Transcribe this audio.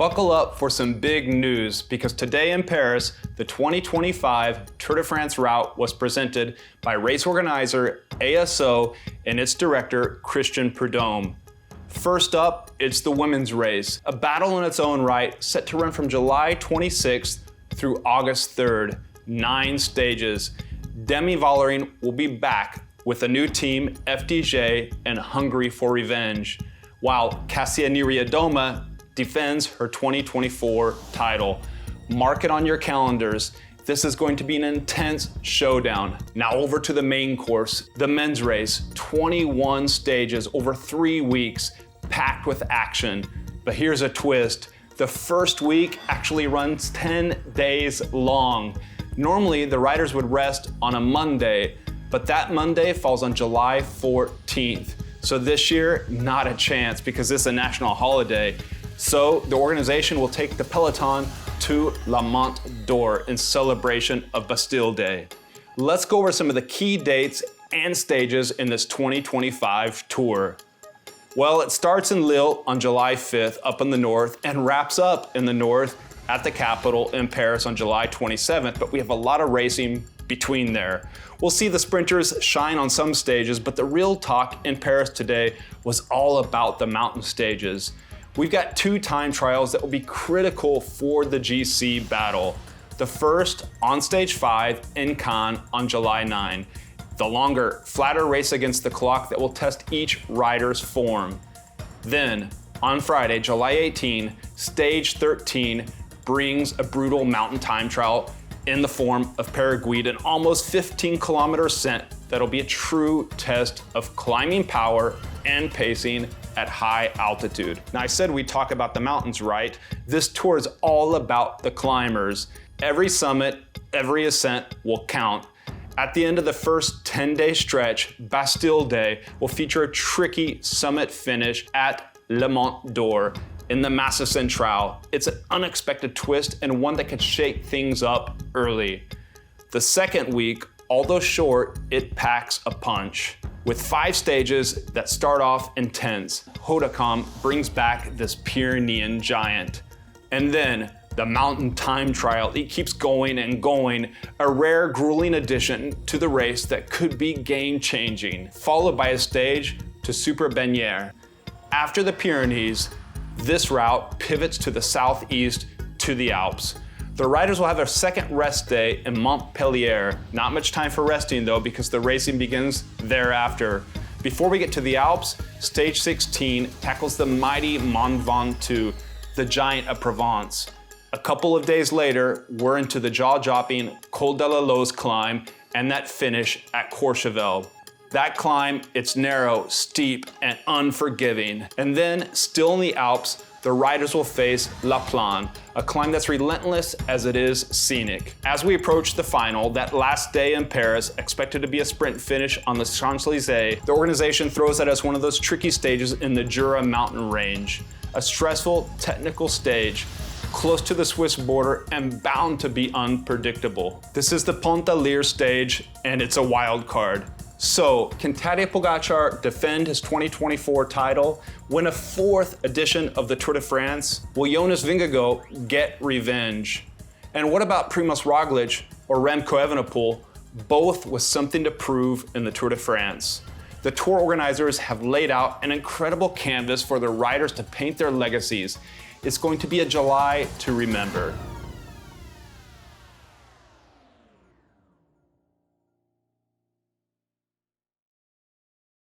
Buckle up for some big news because today in Paris, the 2025 Tour de France route was presented by race organizer ASO and its director Christian Prudhomme. First up, it's the women's race, a battle in its own right, set to run from July 26th through August 3rd, 9 stages. Demi Vollering will be back with a new team, FDJ, and hungry for revenge, while Kasia Niewiadoma defends her 2024 title. Mark it on your calendars. This is going to be an intense showdown. Now over to the main course, the men's race, 21 stages over 3 weeks, packed with action. But here's a twist. The first week actually runs 10 days long. Normally, the riders would rest on a Monday, but that Monday falls on July 14th. So this year, not a chance because it's a national holiday. So the organization will take the peloton to La Mont-Dore in celebration of Bastille Day. Let's go over some of the key dates and stages in this 2025 tour. Well, it starts in Lille on July 5th up in the north and wraps up in the north at the capital in Paris on July 27th, but we have a lot of racing between there. We'll see the sprinters shine on some stages, but the real talk in Paris today was all about the mountain stages. We've got 2 time trials that will be critical for the GC battle. The first on stage 5 in Cannes on July 9. The longer, flatter race against the clock that will test each rider's form. Then, on Friday, July 18, stage 13 brings a brutal mountain time trial in the form of Peyragudes, an almost 15-kilometer ascent that'll be a true test of climbing power and pacing at high altitude. Now, I said we'd talk about the mountains, right? This tour is all about the climbers. Every summit, every ascent will count. At the end of the first 10-day stretch, Bastille Day will feature a tricky summit finish at Le Mont-Dore in the Massif Central. It's an unexpected twist and one that could shake things up early. The second week, although short, it packs a punch. With 5 stages that start off intense, Hautacam brings back this Pyrenean giant. And then the mountain time trial, it keeps going and going, a rare, grueling addition to the race that could be game-changing, followed by a stage to Super Bagnères. After the Pyrenees, this route pivots to the southeast to the Alps. The riders will have their second rest day in Montpellier. Not much time for resting though because the racing begins thereafter. Before we get to the Alps, stage 16 tackles the mighty Mont Ventoux, the giant of Provence. A couple of days later, we're into the jaw-dropping Col de la Loze climb and that finish at Courchevel. That climb, it's narrow, steep, and unforgiving. And then, still in the Alps, the riders will face La Plaine, a climb that's relentless as it is scenic. As we approach the final, that last day in Paris, expected to be a sprint finish on the Champs-Élysées, the organization throws at us one of those tricky stages in the Jura mountain range. A stressful, technical stage, close to the Swiss border and bound to be unpredictable. This is the Pont de Lire stage, and it's a wild card. So, can Tadej Pogacar defend his 2024 title, win a 4th edition of the Tour de France? Will Jonas Vingegaard get revenge? And what about Primož Roglič or Remco Evenepoel, both with something to prove in the Tour de France? The tour organizers have laid out an incredible canvas for the riders to paint their legacies. It's going to be a July to remember.